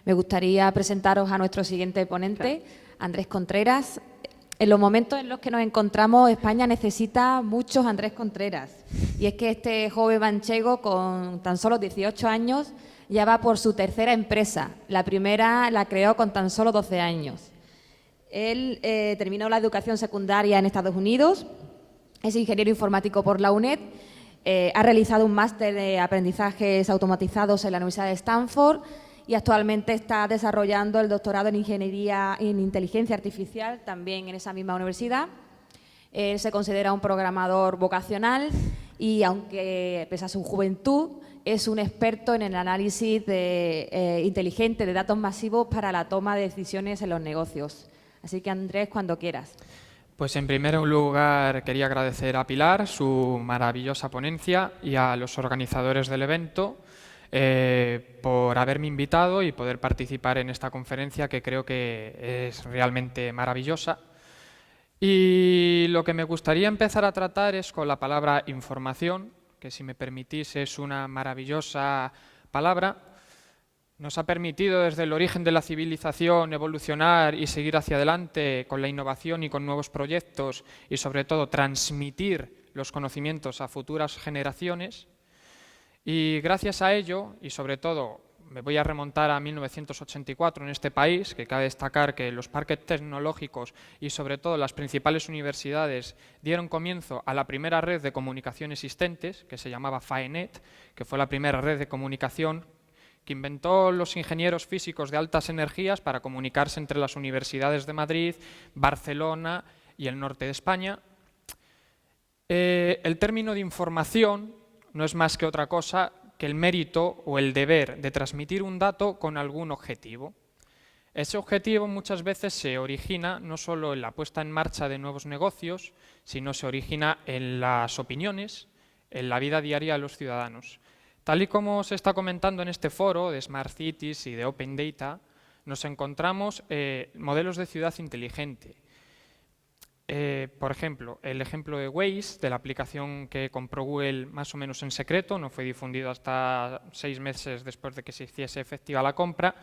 Me gustaría presentaros a nuestro siguiente ponente, Andrés Contreras. En los momentos en los que nos encontramos, España necesita muchos Andrés Contreras. Y es que este joven manchego, con tan solo 18 años, ya va por su tercera empresa. La primera la creó con tan solo 12 años. Él terminó la educación secundaria en Estados Unidos, es ingeniero informático por la UNED, ha realizado un máster de aprendizajes automatizados en la Universidad de Stanford y actualmente está desarrollando el doctorado en Ingeniería en Inteligencia Artificial, también en esa misma universidad. Él se considera un programador vocacional y, aunque pese a su juventud, es un experto en el análisis inteligente de datos masivos para la toma de decisiones en los negocios. Así que, Andrés, cuando quieras. Pues en primer lugar quería agradecer a Pilar su maravillosa ponencia y a los organizadores del evento por haberme invitado y poder participar en esta conferencia, que creo que es realmente maravillosa. Y lo que me gustaría empezar a tratar es con la palabra información, que, si me permitís, es una maravillosa palabra. Nos ha permitido desde el origen de la civilización evolucionar y seguir hacia adelante con la innovación y con nuevos proyectos y, sobre todo, transmitir los conocimientos a futuras generaciones. Y gracias a ello, y sobre todo me voy a remontar a 1984 en este país, que cabe destacar que los parques tecnológicos y sobre todo las principales universidades dieron comienzo a la primera red de comunicación existentes, que se llamaba FAENET, que fue la primera red de comunicación que inventó los ingenieros físicos de altas energías para comunicarse entre las universidades de Madrid, Barcelona y el norte de España. El término de información no es más que otra cosa que el mérito o el deber de transmitir un dato con algún objetivo. Ese objetivo muchas veces se origina no solo en la puesta en marcha de nuevos negocios, sino se origina en las opiniones, en la vida diaria de los ciudadanos. Tal y como se está comentando en este foro de Smart Cities y de Open Data, nos encontramos modelos de ciudad inteligente. Por ejemplo, el ejemplo de Waze, de la aplicación que compró Google más o menos en secreto, no fue difundido hasta 6 meses después de que se hiciese efectiva la compra.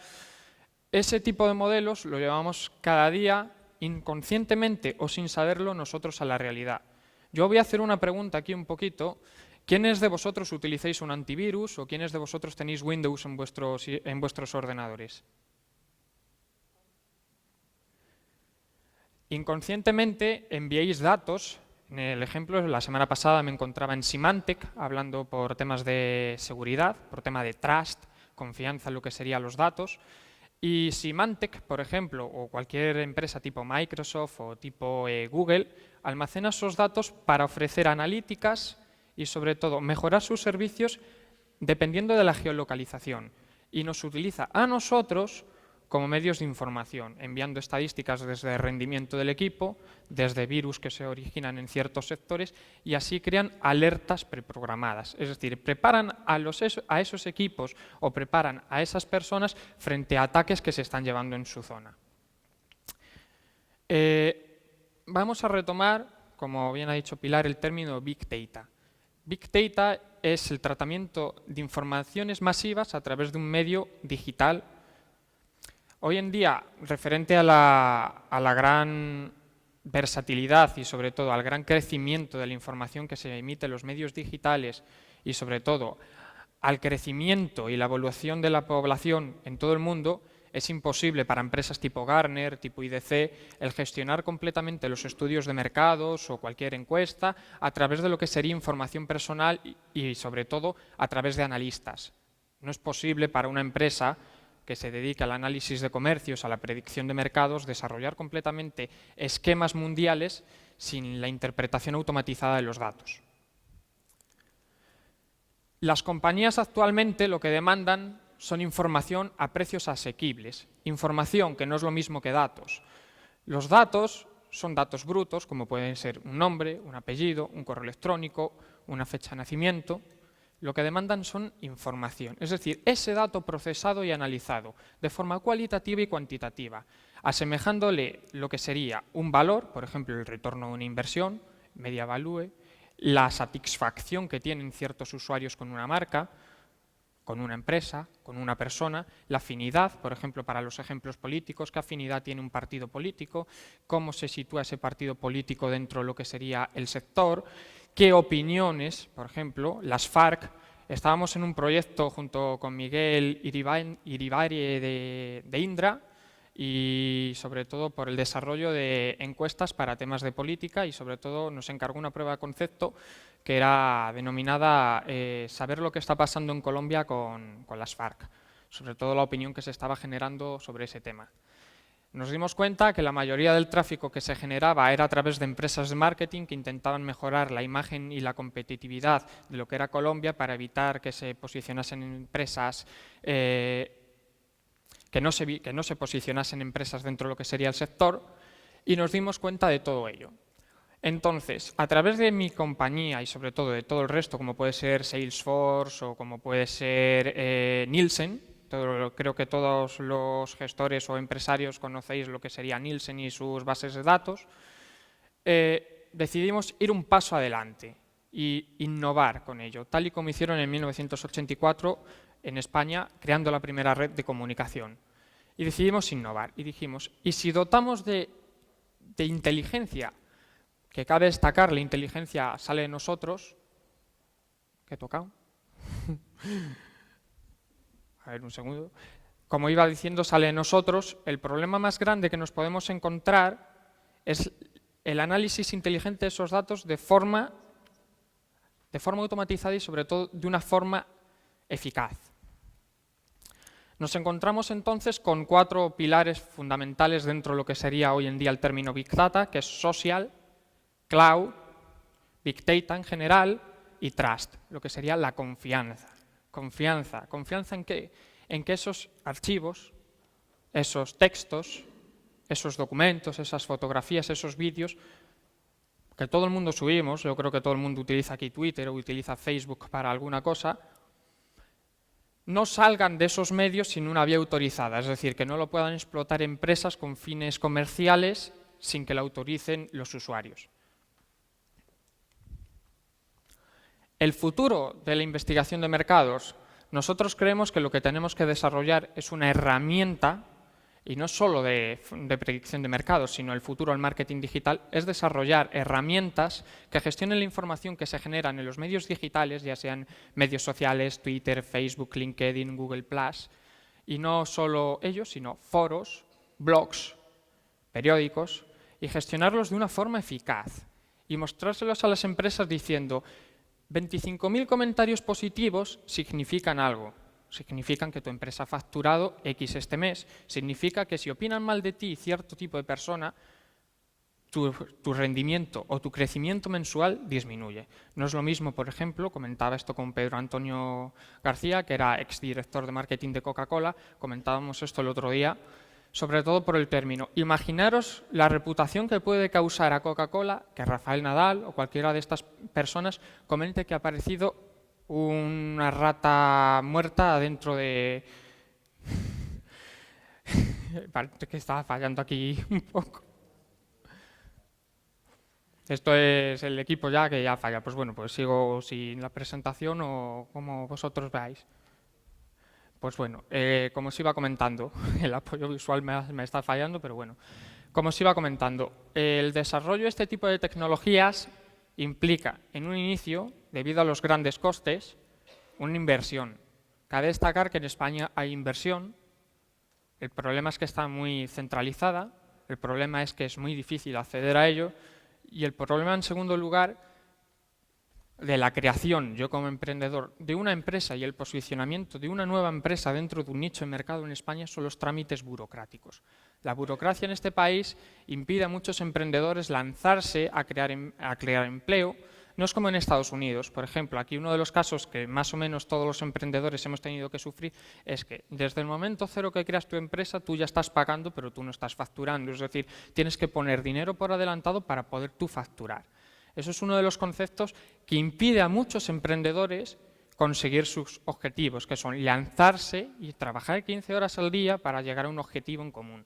Ese tipo de modelos lo llevamos cada día, inconscientemente o sin saberlo, nosotros a la realidad. Yo voy a hacer una pregunta aquí un poquito. ¿Quiénes de vosotros utilizáis un antivirus o quiénes de vosotros tenéis Windows en vuestros ordenadores? Inconscientemente enviáis datos. En el ejemplo, la semana pasada me encontraba en Symantec hablando por temas de seguridad, por tema de trust, confianza en lo que serían los datos. Y Symantec, por ejemplo, o cualquier empresa tipo Microsoft o tipo Google, almacena esos datos para ofrecer analíticas y, sobre todo, mejorar sus servicios dependiendo de la geolocalización. Y nos utiliza a nosotros como medios de información, enviando estadísticas desde el rendimiento del equipo, desde virus que se originan en ciertos sectores, y así crean alertas preprogramadas. Es decir, preparan a esos equipos o preparan a esas personas frente a ataques que se están llevando en su zona. Vamos a retomar, como bien ha dicho Pilar, el término Big Data. Big Data es el tratamiento de informaciones masivas a través de un medio digital. Hoy en día, referente a la gran versatilidad y sobre todo al gran crecimiento de la información que se emite en los medios digitales y sobre todo al crecimiento y la evolución de la población en todo el mundo, es imposible para empresas tipo Gartner, tipo IDC, el gestionar completamente los estudios de mercados o cualquier encuesta a través de lo que sería información personal y sobre todo a través de analistas. No es posible para una empresa que se dedica al análisis de comercios, a la predicción de mercados, desarrollar completamente esquemas mundiales sin la interpretación automatizada de los datos. Las compañías actualmente lo que demandan son información a precios asequibles, información que no es lo mismo que datos. Los datos son datos brutos, como pueden ser un nombre, un apellido, un correo electrónico, una fecha de nacimiento. Lo que demandan son información, es decir, ese dato procesado y analizado de forma cualitativa y cuantitativa, asemejándole lo que sería un valor, por ejemplo, el retorno de una inversión, media value, la satisfacción que tienen ciertos usuarios con una marca, con una empresa, con una persona, la afinidad, por ejemplo, para los ejemplos políticos, qué afinidad tiene un partido político, cómo se sitúa ese partido político dentro de lo que sería el sector, qué opiniones, por ejemplo, las FARC. Estábamos en un proyecto junto con Miguel Iribarri de Indra, y sobre todo por el desarrollo de encuestas para temas de política, y sobre todo nos encargó una prueba de concepto que era denominada saber lo que está pasando en Colombia con las FARC, sobre todo la opinión que se estaba generando sobre ese tema. Nos dimos cuenta que la mayoría del tráfico que se generaba era a través de empresas de marketing que intentaban mejorar la imagen y la competitividad de lo que era Colombia para evitar que se posicionasen empresas que no se posicionasen empresas dentro de lo que sería el sector, y nos dimos cuenta de todo ello. Entonces, a través de mi compañía y sobre todo de todo el resto, como puede ser Salesforce o como puede ser Nielsen, creo que todos los gestores o empresarios conocéis lo que sería Nielsen y sus bases de datos, decidimos ir un paso adelante e innovar con ello, tal y como hicieron en 1984 en España, creando la primera red de comunicación. Y decidimos innovar y dijimos, ¿y si dotamos de inteligencia? Que cabe destacar, la inteligencia sale de nosotros. ¿Qué he tocado? A ver, un segundo. Como iba diciendo, sale de nosotros. El problema más grande que nos podemos encontrar es el análisis inteligente de esos datos de forma automatizada y sobre todo de una forma eficaz. Nos encontramos entonces con 4 pilares fundamentales dentro de lo que sería hoy en día el término Big Data, que es social, cloud, Big Data en general y trust, lo que sería la confianza. ¿Confianza en qué? En que esos archivos, esos textos, esos documentos, esas fotografías, esos vídeos, que todo el mundo subimos, yo creo que todo el mundo utiliza aquí Twitter o utiliza Facebook para alguna cosa, no salgan de esos medios sin una vía autorizada, es decir, que no lo puedan explotar empresas con fines comerciales sin que lo autoricen los usuarios. El futuro de la investigación de mercados, nosotros creemos que lo que tenemos que desarrollar es una herramienta, y no solo de predicción de mercados, sino el futuro del marketing digital, es desarrollar herramientas que gestionen la información que se generan en los medios digitales, ya sean medios sociales, Twitter, Facebook, LinkedIn, Google+, y no solo ellos, sino foros, blogs, periódicos, y gestionarlos de una forma eficaz, y mostrárselos a las empresas diciendo 25.000 comentarios positivos significan algo. Significan que tu empresa ha facturado X este mes. Significa que si opinan mal de ti cierto tipo de persona, tu rendimiento o tu crecimiento mensual disminuye. No es lo mismo, por ejemplo, comentaba esto con Pedro Antonio García, que era exdirector de marketing de Coca-Cola, comentábamos esto el otro día, sobre todo por el término. Imaginaros la reputación que puede causar a Coca-Cola que Rafael Nadal o cualquiera de estas personas comente que ha aparecido una rata muerta dentro de... Parece que estaba fallando aquí un poco. Esto es el equipo ya que ya falla. Pues bueno, pues sigo sin la presentación o como vosotros veáis. Pues bueno, como os iba comentando, el apoyo visual me está fallando, pero bueno. Como os iba comentando, el desarrollo de este tipo de tecnologías implica, en un inicio, debido a los grandes costes, una inversión. Cabe destacar que en España hay inversión, el problema es que está muy centralizada, el problema es que es muy difícil acceder a ello, y el problema, en segundo lugar, de la creación, yo como emprendedor, de una empresa y el posicionamiento de una nueva empresa dentro de un nicho de mercado en España son los trámites burocráticos. La burocracia en este país impide a muchos emprendedores lanzarse a crear empleo. No es como en Estados Unidos, por ejemplo, aquí uno de los casos que más o menos todos los emprendedores hemos tenido que sufrir es que desde el momento cero que creas tu empresa tú ya estás pagando pero tú no estás facturando, es decir, tienes que poner dinero por adelantado para poder tú facturar. Eso es uno de los conceptos que impide a muchos emprendedores conseguir sus objetivos, que son lanzarse y trabajar 15 horas al día para llegar a un objetivo en común.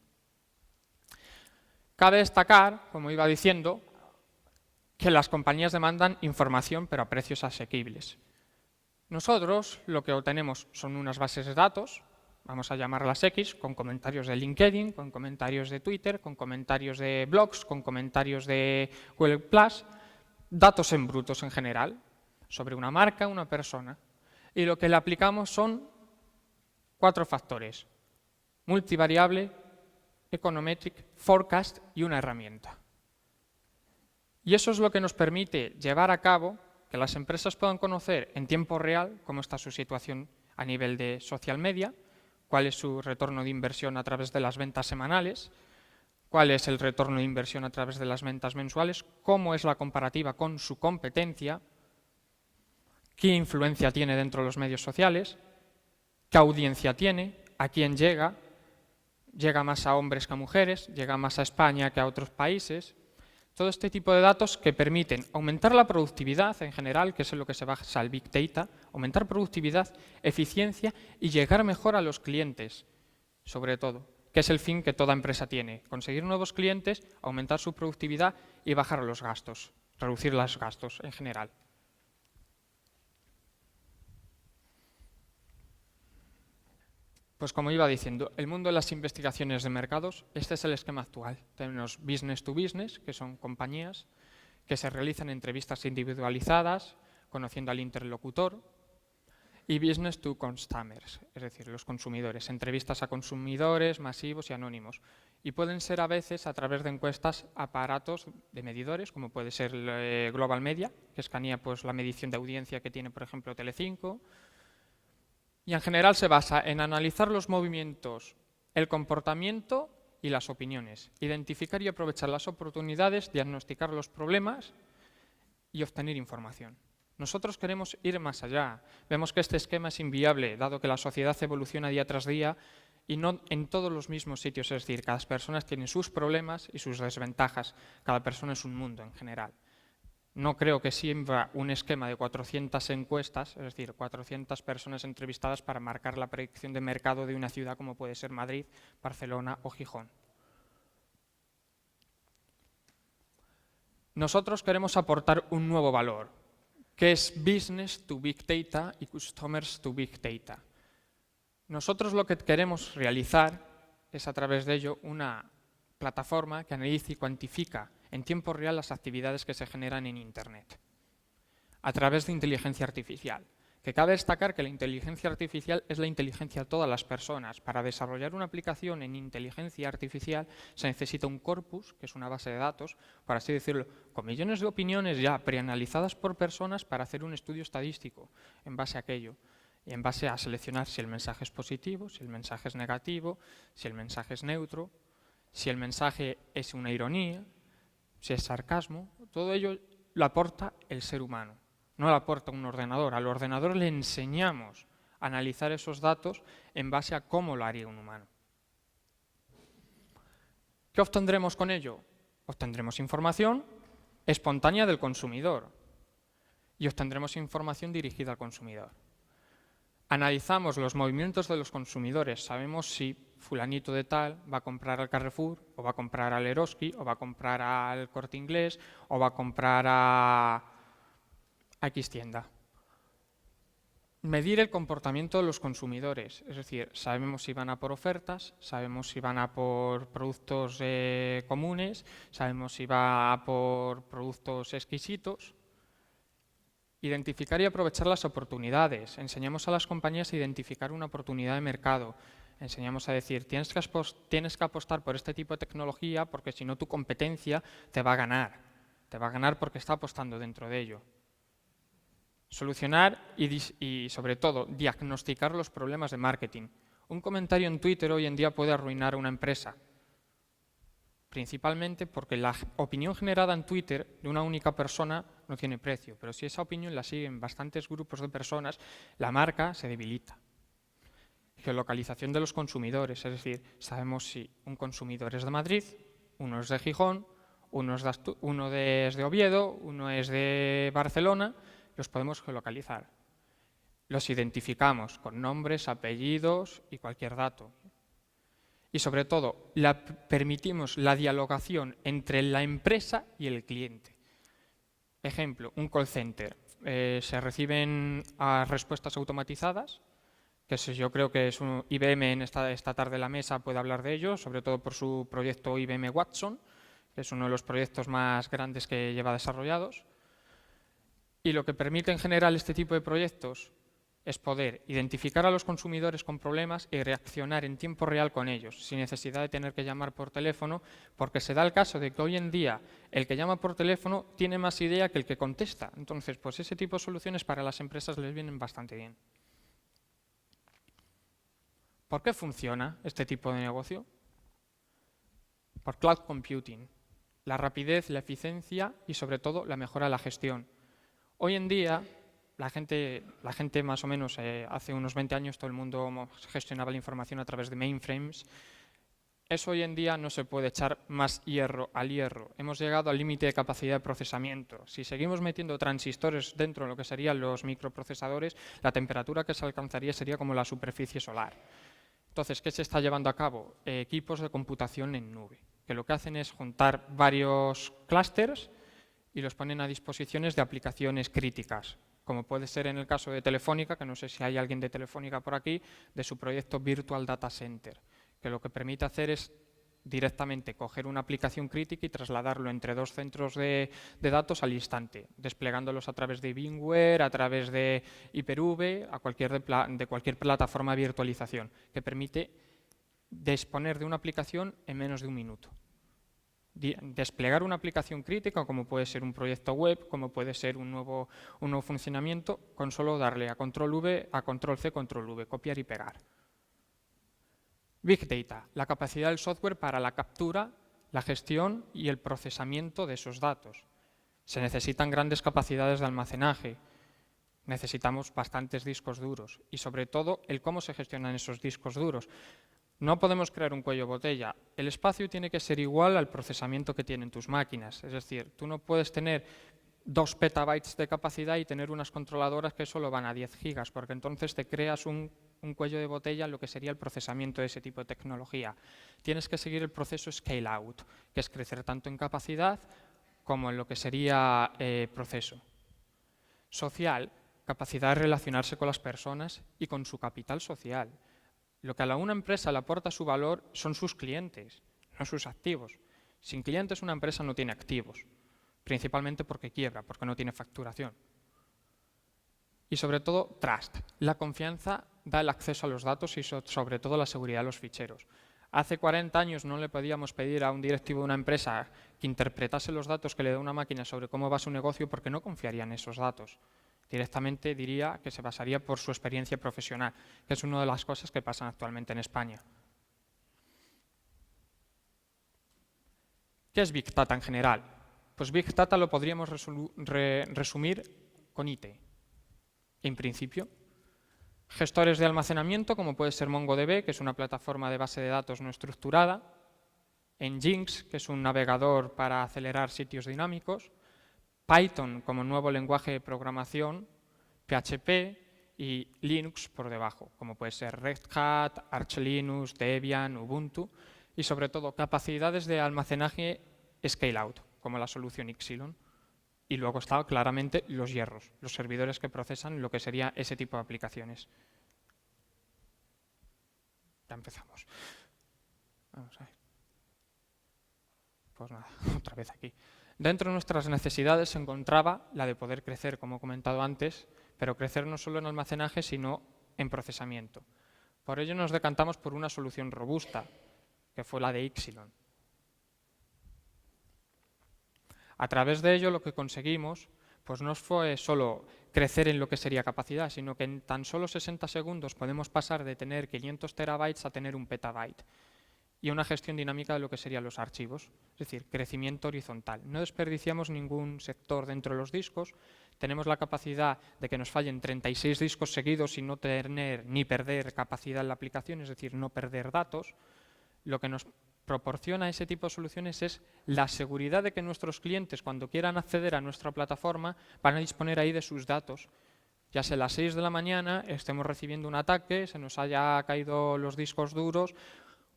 Cabe destacar, como iba diciendo, que las compañías demandan información pero a precios asequibles. Nosotros lo que obtenemos son unas bases de datos, vamos a llamarlas X, con comentarios de LinkedIn, con comentarios de Twitter, con comentarios de blogs, con comentarios de Google+, datos en brutos en general, sobre una marca, una persona. Y lo que le aplicamos son 4 factores: multivariable, econometric, forecast y una herramienta. Y eso es lo que nos permite llevar a cabo que las empresas puedan conocer en tiempo real cómo está su situación a nivel de social media, cuál es su retorno de inversión a través de las ventas semanales, cuál es el retorno de inversión a través de las ventas mensuales, cómo es la comparativa con su competencia, qué influencia tiene dentro de los medios sociales, qué audiencia tiene, a quién llega más a hombres que a mujeres, llega más a España que a otros países. Todo este tipo de datos que permiten aumentar la productividad en general, que es en lo que se basa el Big Data, aumentar productividad, eficiencia y llegar mejor a los clientes, sobre todo, que es el fin que toda empresa tiene: conseguir nuevos clientes, aumentar su productividad y bajar los gastos, reducir los gastos en general. Pues como iba diciendo, el mundo de las investigaciones de mercados, este es el esquema actual. Tenemos business to business, que son compañías que se realizan entrevistas individualizadas, conociendo al interlocutor, y business to customers, es decir, los consumidores, entrevistas a consumidores masivos y anónimos. Y pueden ser a veces a través de encuestas a aparatos de medidores, como puede ser Global Media, que escanea pues, la medición de audiencia que tiene, por ejemplo, Telecinco. Y en general se basa en analizar los movimientos, el comportamiento y las opiniones, identificar y aprovechar las oportunidades, diagnosticar los problemas y obtener información. Nosotros queremos ir más allá. Vemos que este esquema es inviable, dado que la sociedad evoluciona día tras día y no en todos los mismos sitios. Es decir, cada persona tiene sus problemas y sus desventajas. Cada persona es un mundo en general. No creo que sirva un esquema de 400 encuestas, es decir, 400 personas entrevistadas para marcar la predicción de mercado de una ciudad como puede ser Madrid, Barcelona o Gijón. Nosotros queremos aportar un nuevo valor, que es Business to Big Data y Customers to Big Data. Nosotros lo que queremos realizar es a través de ello una plataforma que analiza y cuantifica en tiempo real las actividades que se generan en Internet, a través de inteligencia artificial. Que cabe destacar que la inteligencia artificial es la inteligencia de todas las personas. Para desarrollar una aplicación en inteligencia artificial se necesita un corpus, que es una base de datos, por así decirlo, con millones de opiniones ya preanalizadas por personas para hacer un estudio estadístico en base a aquello. Y en base a seleccionar si el mensaje es positivo, si el mensaje es negativo, si el mensaje es neutro, si el mensaje es una ironía, si es sarcasmo. Todo ello lo aporta el ser humano, no lo aporta un ordenador. Al ordenador le enseñamos a analizar esos datos en base a cómo lo haría un humano. ¿Qué obtendremos con ello? Obtendremos información espontánea del consumidor y obtendremos información dirigida al consumidor. Analizamos los movimientos de los consumidores, sabemos si fulanito de tal va a comprar al Carrefour, o va a comprar al Eroski, o va a comprar al Corte Inglés, o va a comprar a X tienda. Medir el comportamiento de los consumidores, es decir, sabemos si van a por ofertas, sabemos si van a por productos comunes, sabemos si va a por productos exquisitos. Identificar y aprovechar las oportunidades. Enseñamos a las compañías a identificar una oportunidad de mercado. Enseñamos a decir, tienes que apostar por este tipo de tecnología porque si no tu competencia te va a ganar. Te va a ganar porque está apostando dentro de ello. Solucionar y sobre todo, diagnosticar los problemas de marketing. Un comentario en Twitter hoy en día puede arruinar a una empresa. Principalmente porque la opinión generada en Twitter de una única persona no tiene precio, pero si esa opinión la siguen bastantes grupos de personas, la marca se debilita. Geolocalización de los consumidores, es decir, sabemos si un consumidor es de Madrid, uno es de Gijón, uno es de Oviedo, uno es de Barcelona, los podemos geolocalizar. Los identificamos con nombres, apellidos y cualquier dato. Y sobre todo, permitimos la dialogación entre la empresa y el cliente. Ejemplo, un call center. se reciben respuestas automatizadas, que yo creo que es IBM en esta tarde en la mesa puede hablar de ello, sobre todo por su proyecto IBM Watson, que es uno de los proyectos más grandes que lleva desarrollados. Y lo que permite en general este tipo de proyectos es poder identificar a los consumidores con problemas y reaccionar en tiempo real con ellos, sin necesidad de tener que llamar por teléfono, porque se da el caso de que hoy en día el que llama por teléfono tiene más idea que el que contesta. Entonces, pues ese tipo de soluciones para las empresas les vienen bastante bien. ¿Por qué funciona este tipo de negocio? Por cloud computing, la rapidez, la eficiencia y sobre todo la mejora de la gestión. Hoy en día, la gente más o menos, hace unos 20 años todo el mundo gestionaba la información a través de mainframes. Eso hoy en día no se puede echar más hierro al hierro. Hemos llegado al límite de capacidad de procesamiento. Si seguimos metiendo transistores dentro de lo que serían los microprocesadores, la temperatura que se alcanzaría sería como la superficie solar. Entonces, ¿qué se está llevando a cabo? Equipos de computación en nube, que lo que hacen es juntar varios clústeres y los ponen a disposiciones de aplicaciones críticas, como puede ser en el caso de Telefónica, que no sé si hay alguien de Telefónica por aquí, de su proyecto Virtual Data Center, que lo que permite hacer es directamente coger una aplicación crítica y trasladarlo entre dos centros de datos al instante, desplegándolos a través de VMware, a través de Hyper-V, de cualquier plataforma de virtualización, que permite disponer de una aplicación en menos de un minuto. Desplegar una aplicación crítica, como puede ser un proyecto web, como puede ser un nuevo funcionamiento, con solo darle a Control-V, a Control-C, Control-V, copiar y pegar. Big Data, la capacidad del software para la captura, la gestión y el procesamiento de esos datos. Se necesitan grandes capacidades de almacenaje, necesitamos bastantes discos duros y sobre todo el cómo se gestionan esos discos duros. No podemos crear un cuello botella. El espacio tiene que ser igual al procesamiento que tienen tus máquinas. Es decir, tú no puedes tener 2 petabytes de capacidad y tener unas controladoras que solo van a 10 gigas, porque entonces te creas un cuello de botella en lo que sería el procesamiento de ese tipo de tecnología. Tienes que seguir el proceso scale out, que es crecer tanto en capacidad como en lo que sería proceso. Social, capacidad de relacionarse con las personas y con su capital social. Lo que a una empresa le aporta su valor son sus clientes, no sus activos. Sin clientes una empresa no tiene activos, principalmente porque quiebra, porque no tiene facturación. Y sobre todo, trust. La confianza da el acceso a los datos y sobre todo la seguridad de los ficheros. Hace 40 años no le podíamos pedir a un directivo de una empresa que interpretase los datos que le da una máquina sobre cómo va su negocio porque no confiaría en esos datos. Directamente diría que se basaría por su experiencia profesional, que es una de las cosas que pasan actualmente en España. ¿Qué es Big Data en general? Pues Big Data lo podríamos resumir con IT. En principio, gestores de almacenamiento, como puede ser MongoDB, que es una plataforma de base de datos no estructurada, Nginx, que es un navegador para acelerar sitios dinámicos, Python como nuevo lenguaje de programación, PHP y Linux por debajo, como puede ser Red Hat, Arch Linux, Debian, Ubuntu, y sobre todo capacidades de almacenaje scale-out, como la solución Ipsilon. Y luego están claramente los hierros, los servidores que procesan lo que sería ese tipo de aplicaciones. Ya empezamos. Vamos a ver. Pues nada, otra vez aquí. Dentro de nuestras necesidades se encontraba la de poder crecer, como he comentado antes, pero crecer no solo en almacenaje, sino en procesamiento. Por ello nos decantamos por una solución robusta, que fue la de Ipsilon. A través de ello lo que conseguimos pues no fue solo crecer en lo que sería capacidad, sino que en tan solo 60 segundos podemos pasar de tener 500 terabytes a tener 1 petabyte y una gestión dinámica de lo que serían los archivos, es decir, crecimiento horizontal. No desperdiciamos ningún sector dentro de los discos, tenemos la capacidad de que nos fallen 36 discos seguidos y no tener ni perder capacidad en la aplicación, es decir, no perder datos. Lo que nos proporciona ese tipo de soluciones es la seguridad de que nuestros clientes, cuando quieran acceder a nuestra plataforma, van a disponer ahí de sus datos. Ya sea a las 6 de la mañana, estemos recibiendo un ataque, se nos haya caído los discos duros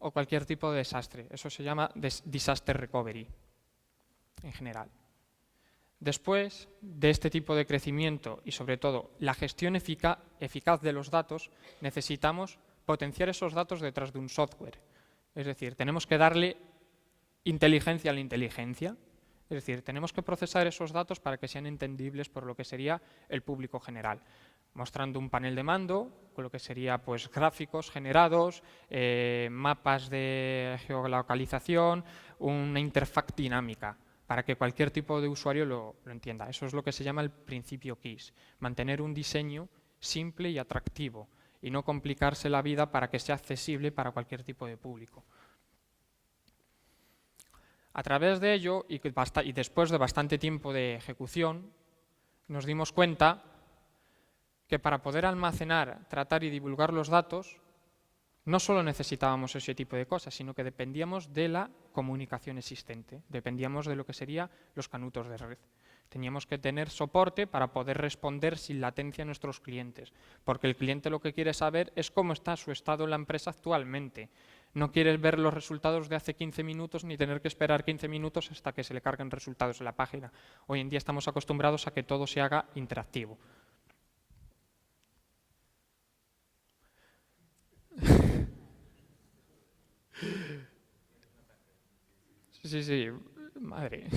o cualquier tipo de desastre. Eso se llama disaster recovery, en general. Después de este tipo de crecimiento y sobre todo la gestión eficaz de los datos, necesitamos potenciar esos datos detrás de un software. Es decir, tenemos que darle inteligencia a la inteligencia. Es decir, tenemos que procesar esos datos para que sean entendibles por lo que sería el público general, mostrando un panel de mando con lo que sería pues, gráficos generados, mapas de geolocalización, una interfaz dinámica, para que cualquier tipo de usuario lo entienda. Eso es lo que se llama el principio KISS, mantener un diseño simple y atractivo y no complicarse la vida para que sea accesible para cualquier tipo de público. A través de ello, y después de bastante tiempo de ejecución, nos dimos cuenta que para poder almacenar, tratar y divulgar los datos, no solo necesitábamos ese tipo de cosas, sino que dependíamos de la comunicación existente, dependíamos de lo que serían los canutos de red. Teníamos que tener soporte para poder responder sin latencia a nuestros clientes, porque el cliente lo que quiere saber es cómo está su estado en la empresa actualmente. No quiere ver los resultados de hace 15 minutos ni tener que esperar 15 minutos hasta que se le carguen resultados en la página. Hoy en día estamos acostumbrados a que todo se haga interactivo. Sí, madre.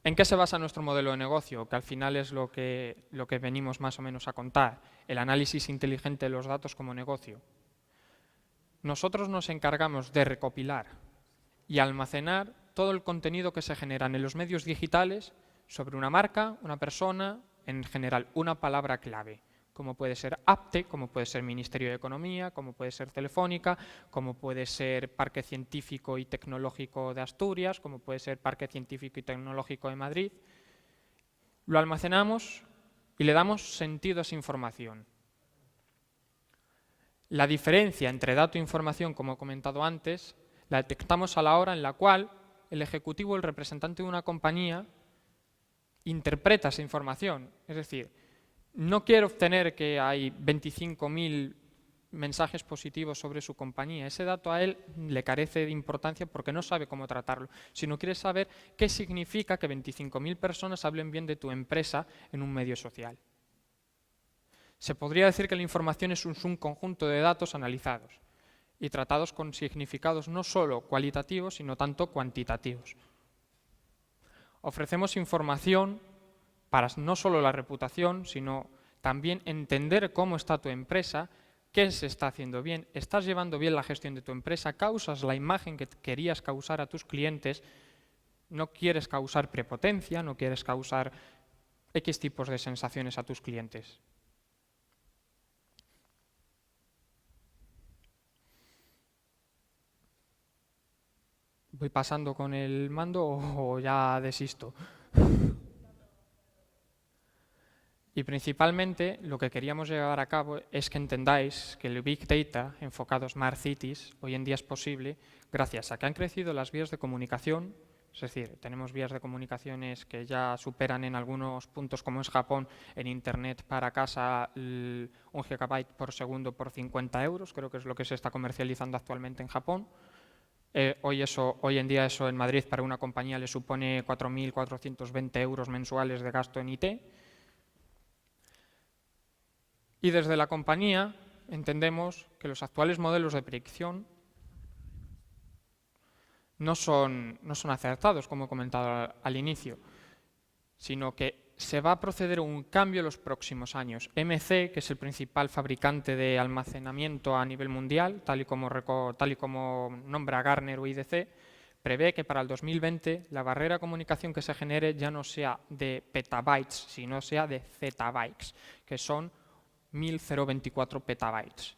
¿En qué se basa nuestro modelo de negocio? Que al final es lo que venimos más o menos a contar, el análisis inteligente de los datos como negocio. Nosotros nos encargamos de recopilar y almacenar todo el contenido que se genera en los medios digitales sobre una marca, una persona, en general, una palabra clave, como puede ser APTE, como puede ser Ministerio de Economía, como puede ser Telefónica, como puede ser Parque Científico y Tecnológico de Asturias, como puede ser Parque Científico y Tecnológico de Madrid. Lo almacenamos y le damos sentido a esa información. La diferencia entre dato e información, como he comentado antes, la detectamos a la hora en la cual el ejecutivo, el representante de una compañía, interpreta esa información. Es decir, no quiere obtener que hay 25.000 mensajes positivos sobre su compañía. Ese dato a él le carece de importancia porque no sabe cómo tratarlo, sino quiere saber qué significa que 25.000 personas hablen bien de tu empresa en un medio social. Se podría decir que la información es un conjunto de datos analizados y tratados con significados no solo cualitativos, sino tanto cuantitativos. Ofrecemos información para no solo la reputación, sino también entender cómo está tu empresa, qué se está haciendo bien, estás llevando bien la gestión de tu empresa, causas la imagen que querías causar a tus clientes, no quieres causar prepotencia, no quieres causar X tipos de sensaciones a tus clientes. ¿Voy pasando con el mando o ya desisto? Y principalmente lo que queríamos llevar a cabo es que entendáis que el Big Data enfocado a Smart Cities hoy en día es posible gracias a que han crecido las vías de comunicación, es decir, tenemos vías de comunicaciones que ya superan en algunos puntos, como es Japón, en Internet para casa 1 GB por segundo por 50 euros, creo que es lo que se está comercializando actualmente en Japón. Hoy en día eso en Madrid para una compañía le supone 4.420 euros mensuales de gasto en IT. Y desde la compañía entendemos que los actuales modelos de predicción no son acertados, como he comentado al inicio, sino que se va a proceder a un cambio en los próximos años. MC, que es el principal fabricante de almacenamiento a nivel mundial, tal y como nombra Gartner o IDC, prevé que para el 2020 la barrera de comunicación que se genere ya no sea de petabytes, sino sea de zettabytes, que son 1024 petabytes.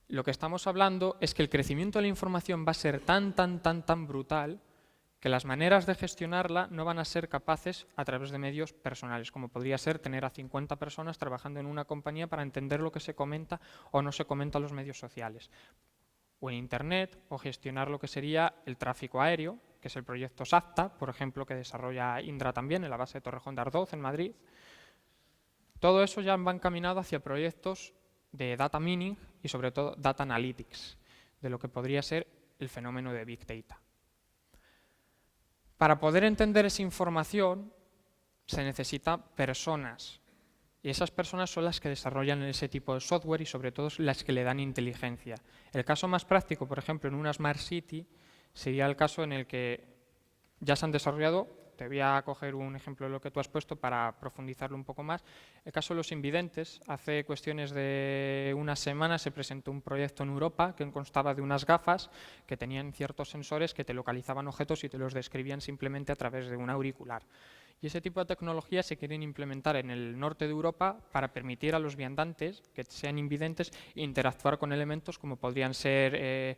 Lo que estamos hablando es que el crecimiento de la información va a ser tan brutal que las maneras de gestionarla no van a ser capaces a través de medios personales, como podría ser tener a 50 personas trabajando en una compañía para entender lo que se comenta o no se comenta en los medios sociales, o en Internet, o gestionar lo que sería el tráfico aéreo, que es el proyecto SATTA, por ejemplo, que desarrolla Indra también en la base de Torrejón de Ardoz, en Madrid. Todo eso ya va encaminado hacia proyectos de data mining y sobre todo data analytics, de lo que podría ser el fenómeno de Big Data. Para poder entender esa información se necesita personas. Y esas personas son las que desarrollan ese tipo de software y sobre todo las que le dan inteligencia. El caso más práctico, por ejemplo, en una Smart City, sería el caso en el que ya se han desarrollado. Te voy a coger un ejemplo de lo que tú has puesto para profundizarlo un poco más. El caso de los invidentes. Hace cuestiones de una semana se presentó un proyecto en Europa que constaba de unas gafas que tenían ciertos sensores que te localizaban objetos y te los describían simplemente a través de un auricular. Y ese tipo de tecnologías se quieren implementar en el norte de Europa para permitir a los viandantes, que sean invidentes, interactuar con elementos como podrían ser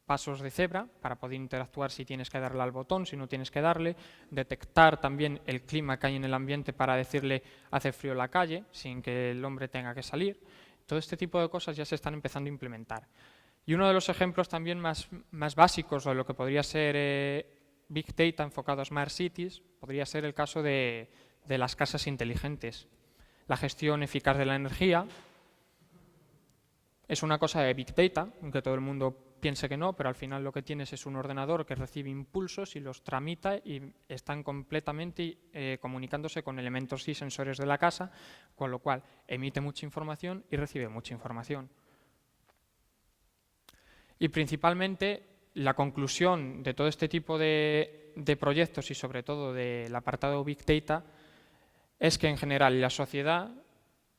pasos de cebra, para poder interactuar si tienes que darle al botón, si no tienes que darle, detectar también el clima que hay en el ambiente para decirle hace frío en la calle, sin que el hombre tenga que salir. Todo este tipo de cosas ya se están empezando a implementar. Y uno de los ejemplos también más básicos de lo que podría ser Big Data enfocado a Smart Cities podría ser el caso de las casas inteligentes. La gestión eficaz de la energía es una cosa de Big Data, aunque todo el mundo piense que no, pero al final lo que tienes es un ordenador que recibe impulsos y los tramita y están completamente comunicándose con elementos y sensores de la casa, con lo cual emite mucha información y recibe mucha información. Y principalmente la conclusión de todo este tipo de proyectos y sobre todo del apartado Big Data es que en general la sociedad,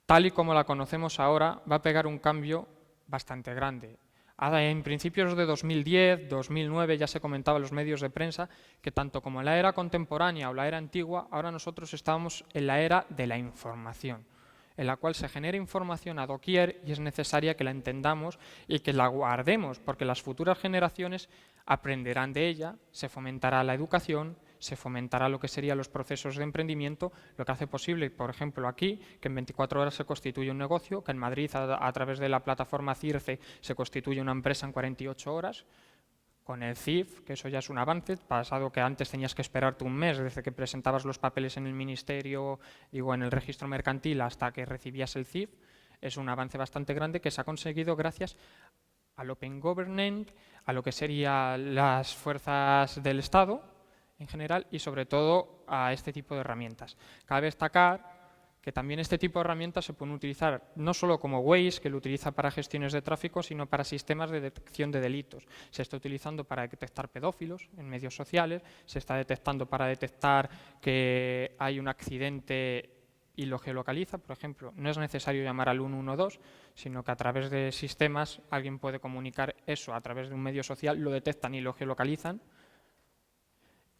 tal y como la conocemos ahora, va a pegar un cambio bastante grande. En principios de 2010, 2009 ya se comentaba en los medios de prensa que tanto como en la era contemporánea o la era antigua, ahora nosotros estábamos en la era de la información, en la cual se genera información a doquier y es necesaria que la entendamos y que la guardemos, porque las futuras generaciones aprenderán de ella, se fomentará la educación, se fomentará lo que serían los procesos de emprendimiento, lo que hace posible, por ejemplo, aquí, que en 24 horas se constituye un negocio, que en Madrid, a través de la plataforma CIRCE, se constituye una empresa en 48 horas, con el CIF, que eso ya es un avance, pasado que antes tenías que esperarte un mes desde que presentabas los papeles en el ministerio, digo, en el registro mercantil, hasta que recibías el CIF, es un avance bastante grande que se ha conseguido gracias al Open Government, a lo que serían las fuerzas del Estado en general y sobre todo a este tipo de herramientas. Cabe destacar que también este tipo de herramientas se pueden utilizar no solo como Waze, que lo utiliza para gestiones de tráfico, sino para sistemas de detección de delitos. Se está utilizando para detectar pedófilos en medios sociales, se está detectando para detectar que hay un accidente y lo geolocaliza. Por ejemplo, no es necesario llamar al 112, sino que a través de sistemas alguien puede comunicar eso a través de un medio social, lo detectan y lo geolocalizan.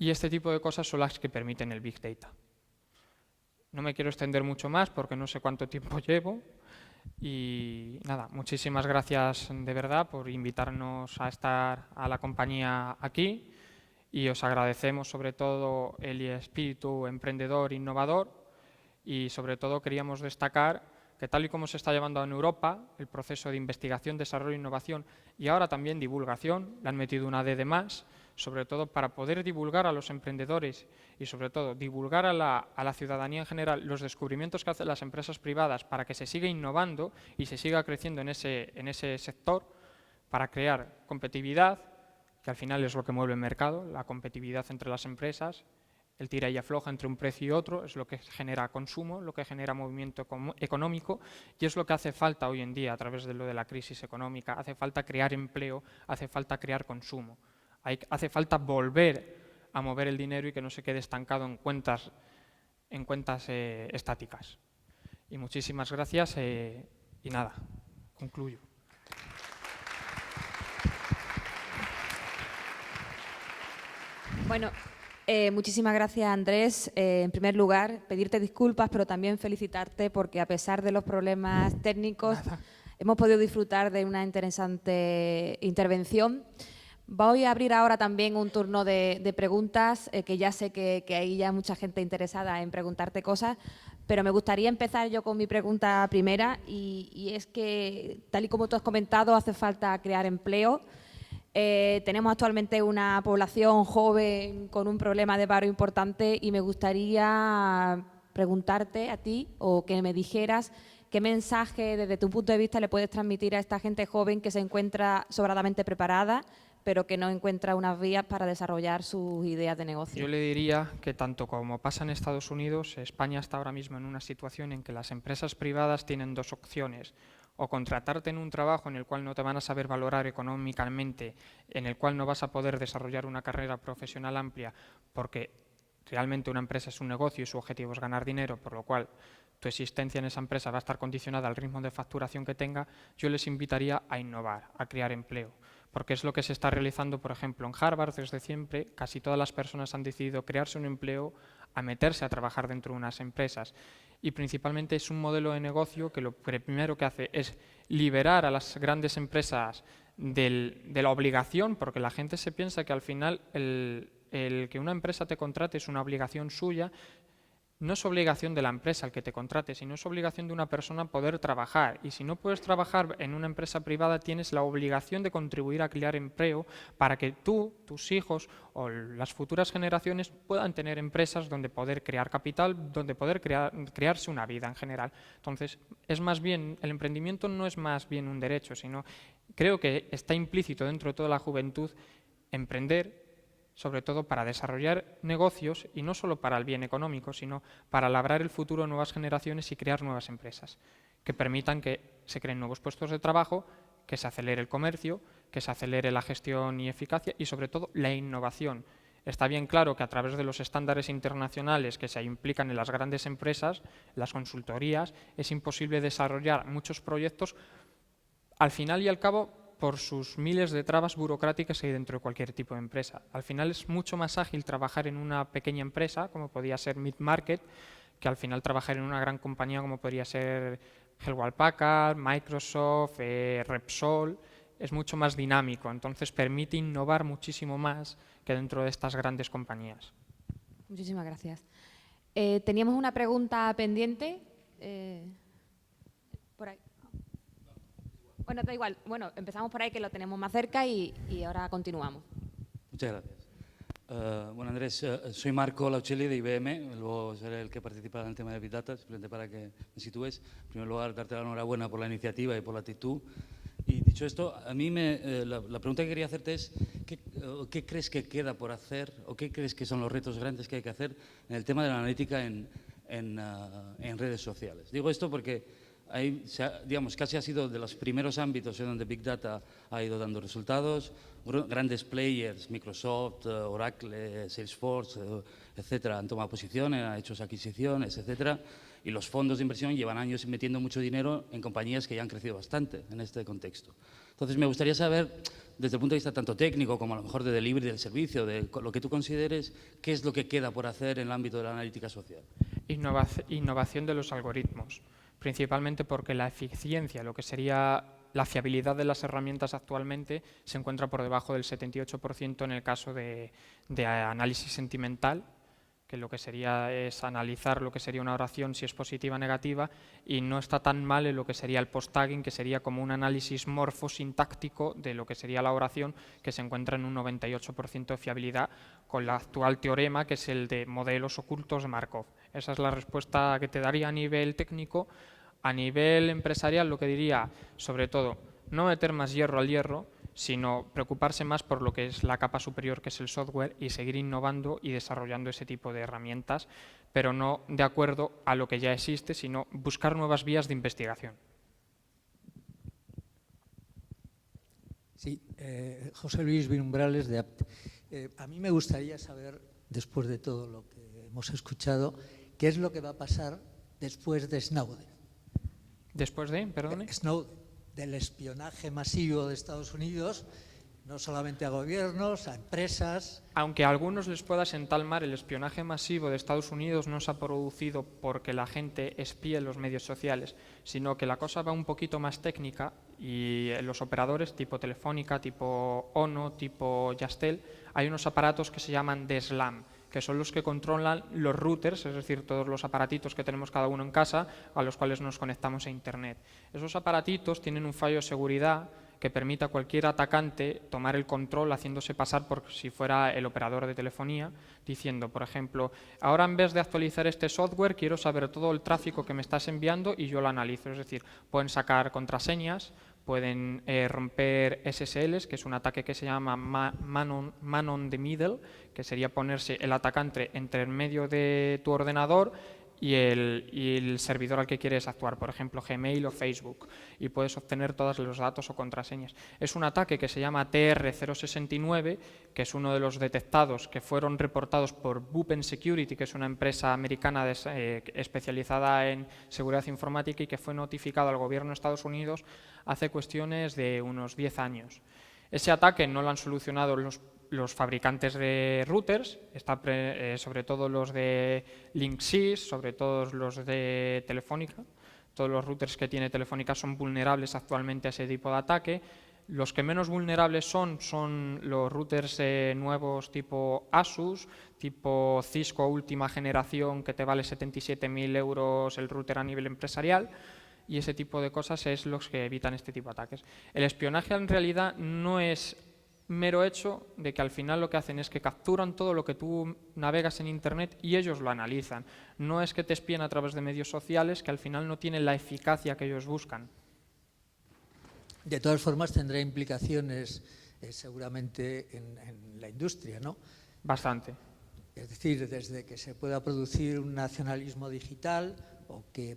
Y este tipo de cosas son las que permiten el Big Data. No me quiero extender mucho más porque no sé cuánto tiempo llevo. Y nada, muchísimas gracias de verdad por invitarnos a estar a la compañía aquí y os agradecemos sobre todo el espíritu emprendedor, innovador y sobre todo queríamos destacar que tal y como se está llevando en Europa el proceso de investigación, desarrollo e innovación y ahora también divulgación, le han metido una D de más, sobre todo para poder divulgar a los emprendedores y sobre todo divulgar a la ciudadanía en general los descubrimientos que hacen las empresas privadas para que se siga innovando y se siga creciendo en ese sector para crear competitividad, que al final es lo que mueve el mercado, la competitividad entre las empresas. El tira y afloja entre un precio y otro es lo que genera consumo, lo que genera movimiento económico y es lo que hace falta hoy en día a través de lo de la crisis económica. Hace falta crear empleo, hace falta crear consumo. Hace falta volver a mover el dinero y que no se quede estancado en cuentas estáticas. Y muchísimas gracias y nada, concluyo. Bueno, muchísimas gracias, Andrés. En primer lugar, pedirte disculpas, pero también felicitarte porque a pesar de los problemas técnicos hemos podido disfrutar de una interesante intervención. Voy a abrir ahora también un turno de preguntas, que ya sé que hay ya mucha gente interesada en preguntarte cosas, pero me gustaría empezar yo con mi pregunta primera y es que, tal y como tú has comentado, hace falta crear empleo. Tenemos actualmente una población joven con un problema de paro importante y me gustaría preguntarte a ti o que me dijeras qué mensaje desde tu punto de vista le puedes transmitir a esta gente joven que se encuentra sobradamente preparada, pero que no encuentra unas vías para desarrollar sus ideas de negocio. Yo le diría que tanto como pasa en Estados Unidos, España está ahora mismo en una situación en que las empresas privadas tienen dos opciones: o contratarte en un trabajo en el cual no te van a saber valorar económicamente, en el cual no vas a poder desarrollar una carrera profesional amplia, porque realmente una empresa es un negocio y su objetivo es ganar dinero, por lo cual tu existencia en esa empresa va a estar condicionada al ritmo de facturación que tenga. Yo les invitaría a innovar, a crear empleo, porque es lo que se está realizando, por ejemplo, en Harvard desde siempre. Casi todas las personas han decidido crearse un empleo, a meterse a trabajar dentro de unas empresas, y principalmente es un modelo de negocio que lo primero que hace es liberar a las grandes empresas de la obligación, porque la gente se piensa que al final el que una empresa te contrate es una obligación suya. No es obligación de la empresa el que te contrate, sino es obligación de una persona poder trabajar. Y si no puedes trabajar en una empresa privada, tienes la obligación de contribuir a crear empleo para que tú, tus hijos o las futuras generaciones puedan tener empresas donde poder crear capital, donde poder crearse una vida en general. Entonces, es más bien, el emprendimiento no es más bien un derecho, sino creo que está implícito dentro de toda la juventud emprender, sobre todo para desarrollar negocios, y no solo para el bien económico, sino para labrar el futuro de nuevas generaciones y crear nuevas empresas que permitan que se creen nuevos puestos de trabajo, que se acelere el comercio, que se acelere la gestión y eficacia y sobre todo la innovación. Está bien claro que a través de los estándares internacionales que se implican en las grandes empresas, las consultorías, es imposible desarrollar muchos proyectos, al final y al cabo, por sus miles de trabas burocráticas que hay dentro de cualquier tipo de empresa. Al final es mucho más ágil trabajar en una pequeña empresa, como podría ser Mid Market, que al final trabajar en una gran compañía como podría ser Hewlett Packard, Microsoft, Repsol. Es mucho más dinámico, entonces permite innovar muchísimo más que dentro de estas grandes compañías. Muchísimas gracias. Teníamos una pregunta pendiente. Por ahí. Bueno, da igual. Bueno, empezamos por ahí, que lo tenemos más cerca, y ahora continuamos. Muchas gracias. Bueno, Andrés, soy Marco Lauchelli de IBM, luego seré el que participa en el tema de Big Data, simplemente para que me sitúes. En primer lugar, darte la enhorabuena por la iniciativa y por la actitud. Y dicho esto, a mí la pregunta que quería hacerte es, ¿qué crees que queda por hacer o qué crees que son los retos grandes que hay que hacer en el tema de la analítica en redes sociales? Digo esto porque ahí, digamos, casi ha sido de los primeros ámbitos en donde Big Data ha ido dando resultados. Grandes players, Microsoft, Oracle, Salesforce, etcétera, han tomado posiciones, han hecho adquisiciones, etcétera. Y los fondos de inversión llevan años metiendo mucho dinero en compañías que ya han crecido bastante en este contexto. Entonces, me gustaría saber, desde el punto de vista tanto técnico como a lo mejor de delivery del servicio, de lo que tú consideres, qué es lo que queda por hacer en el ámbito de la analítica social. Innovación de los algoritmos, principalmente porque la eficiencia, lo que sería la fiabilidad de las herramientas actualmente, se encuentra por debajo del 78% en el caso de análisis sentimental, que lo que sería es analizar lo que sería una oración, si es positiva o negativa, y no está tan mal en lo que sería el post-tagging, que sería como un análisis morfosintáctico de lo que sería la oración, que se encuentra en un 98% de fiabilidad con el actual teorema, que es el de modelos ocultos de Markov. Esa es la respuesta que te daría a nivel técnico. A nivel empresarial, lo que diría, sobre todo, no meter más hierro al hierro, sino preocuparse más por lo que es la capa superior, que es el software, y seguir innovando y desarrollando ese tipo de herramientas, pero no de acuerdo a lo que ya existe, sino buscar nuevas vías de investigación. Sí, José Luis Birumbrales, de APT. A mí me gustaría saber, después de todo lo que hemos escuchado, qué es lo que va a pasar después de Snowden. ¿Después de? Perdone. Snowden, del espionaje masivo de Estados Unidos, no solamente a gobiernos, a empresas. Aunque a algunos les pueda sentar mal, el espionaje masivo de Estados Unidos no se ha producido porque la gente espíe en los medios sociales, sino que la cosa va un poquito más técnica, y los operadores tipo Telefónica, tipo ONO, tipo Yastel, hay unos aparatos que se llaman DSLAM, que son los que controlan los routers, es decir, todos los aparatitos que tenemos cada uno en casa, a los cuales nos conectamos a Internet. Esos aparatitos tienen un fallo de seguridad que permite a cualquier atacante tomar el control haciéndose pasar por si fuera el operador de telefonía, diciendo, por ejemplo, ahora en vez de actualizar este software, quiero saber todo el tráfico que me estás enviando y yo lo analizo. Es decir, pueden sacar contraseñas, pueden romper SSLs, que es un ataque que se llama man on the middle, que sería ponerse el atacante entre el medio de tu ordenador y el servidor al que quieres actuar, por ejemplo Gmail o Facebook, y puedes obtener todos los datos o contraseñas. Es un ataque que se llama TR-069, que es uno de los detectados que fueron reportados por Bupen Security, que es una empresa americana especializada en seguridad informática y que fue notificado al gobierno de Estados Unidos hace cuestiones de unos 10 años. Ese ataque no lo han solucionado los fabricantes de routers, sobre todo los de Linksys, sobre todo los de Telefónica. Todos los routers que tiene Telefónica son vulnerables actualmente a ese tipo de ataque. Los que menos vulnerables son los routers nuevos tipo Asus, tipo Cisco última generación, que te vale 77.000 euros el router a nivel empresarial. Y ese tipo de cosas es los que evitan este tipo de ataques. El espionaje en realidad no es mero hecho de que al final lo que hacen es que capturan todo lo que tú navegas en Internet y ellos lo analizan. No es que te espíen a través de medios sociales que al final no tienen la eficacia que ellos buscan. De todas formas, tendrá implicaciones seguramente en la industria, ¿no? Bastante. Es decir, desde que se pueda producir un nacionalismo digital o que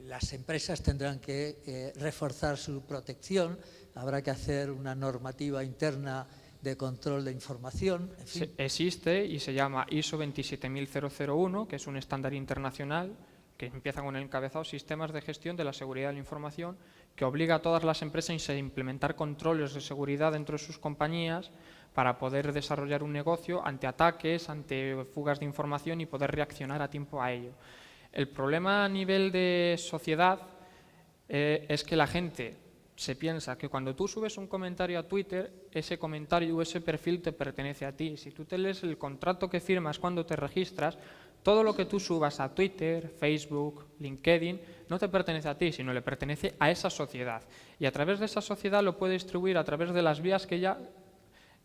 las empresas tendrán que reforzar su protección, habrá que hacer una normativa interna de control de información. En fin. Existe y se llama ISO 27001, que es un estándar internacional que empieza con el encabezado Sistemas de Gestión de la Seguridad de la Información, que obliga a todas las empresas a implementar controles de seguridad dentro de sus compañías para poder desarrollar un negocio ante ataques, ante fugas de información y poder reaccionar a tiempo a ello. El problema a nivel de sociedad es que la gente se piensa que cuando tú subes un comentario a Twitter, ese comentario o ese perfil te pertenece a ti. Si tú te lees el contrato que firmas cuando te registras, todo lo que tú subas a Twitter, Facebook, LinkedIn, no te pertenece a ti, sino le pertenece a esa sociedad. Y a través de esa sociedad lo puede distribuir a través de las vías que ella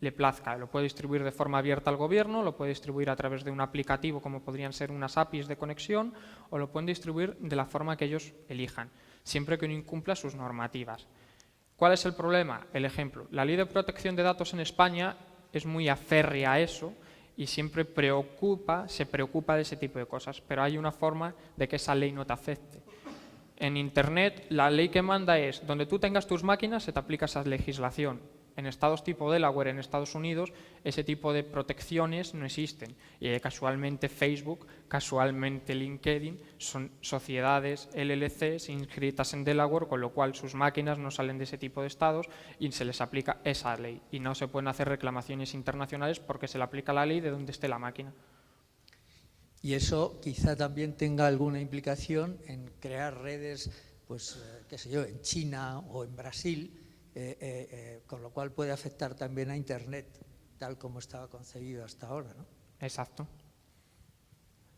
le plazca. Lo puede distribuir de forma abierta al gobierno, lo puede distribuir a través de un aplicativo como podrían ser unas APIs de conexión, o lo pueden distribuir de la forma que ellos elijan, siempre que no incumpla sus normativas. ¿Cuál es el problema? El ejemplo. La Ley de Protección de Datos en España es muy aférrea a eso y siempre se preocupa de ese tipo de cosas, pero hay una forma de que esa ley no te afecte. En Internet, la ley que manda es, donde tú tengas tus máquinas, se te aplica esa legislación. En estados tipo Delaware, en Estados Unidos, ese tipo de protecciones no existen. Y casualmente Facebook, casualmente LinkedIn, son sociedades LLCs inscritas en Delaware, con lo cual sus máquinas no salen de ese tipo de estados y se les aplica esa ley. Y no se pueden hacer reclamaciones internacionales porque se le aplica la ley de donde esté la máquina. Y eso quizá también tenga alguna implicación en crear redes, pues, qué sé yo, en China o en Brasil, con lo cual puede afectar también a Internet, tal como estaba concebido hasta ahora, ¿no? Exacto.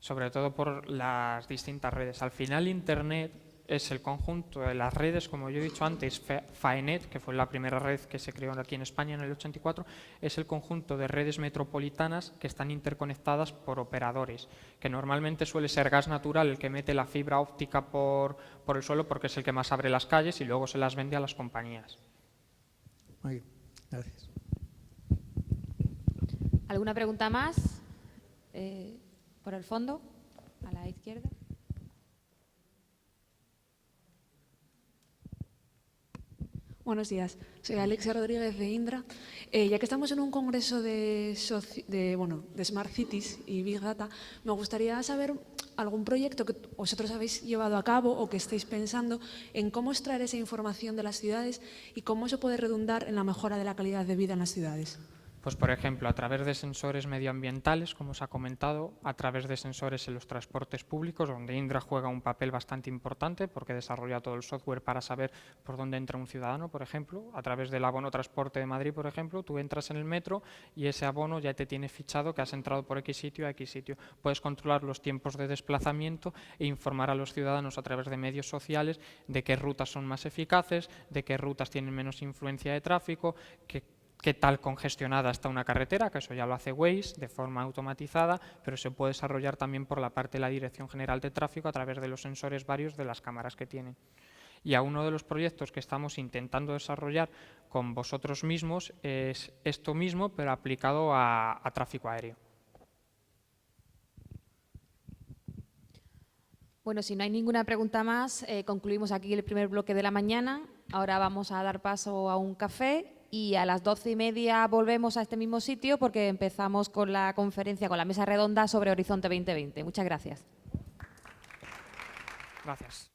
Sobre todo por las distintas redes. Al final Internet es el conjunto de las redes, como yo he dicho antes, FAENET, que fue la primera red que se creó aquí en España en el 84, es el conjunto de redes metropolitanas que están interconectadas por operadores, que normalmente suele ser Gas Natural el que mete la fibra óptica por el suelo porque es el que más abre las calles y luego se las vende a las compañías. Muy bien, gracias. ¿Alguna pregunta más? Por el fondo, a la izquierda. Buenos días, soy Alexia Rodríguez de Indra. Ya que estamos en un congreso de Smart Cities y Big Data, me gustaría saber algún proyecto que vosotros habéis llevado a cabo o que estéis pensando en cómo extraer esa información de las ciudades y cómo eso puede redundar en la mejora de la calidad de vida en las ciudades. Pues, por ejemplo, a través de sensores medioambientales, como os ha comentado, a través de sensores en los transportes públicos, donde Indra juega un papel bastante importante porque desarrolla todo el software para saber por dónde entra un ciudadano, por ejemplo. A través del abono transporte de Madrid, por ejemplo, tú entras en el metro y ese abono ya te tiene fichado que has entrado por X sitio a X sitio. Puedes controlar los tiempos de desplazamiento e informar a los ciudadanos a través de medios sociales de qué rutas son más eficaces, de qué rutas tienen menos influencia de tráfico, qué tal congestionada está una carretera, que eso ya lo hace Waze de forma automatizada, pero se puede desarrollar también por la parte de la Dirección General de Tráfico a través de los sensores varios de las cámaras que tienen. Y a uno de los proyectos que estamos intentando desarrollar con vosotros mismos es esto mismo, pero aplicado a tráfico aéreo. Bueno, si no hay ninguna pregunta más, concluimos aquí el primer bloque de la mañana. Ahora vamos a dar paso a un café y a las 12:30 volvemos a este mismo sitio porque empezamos con la conferencia, con la mesa redonda sobre Horizonte 2020. Muchas gracias. Gracias.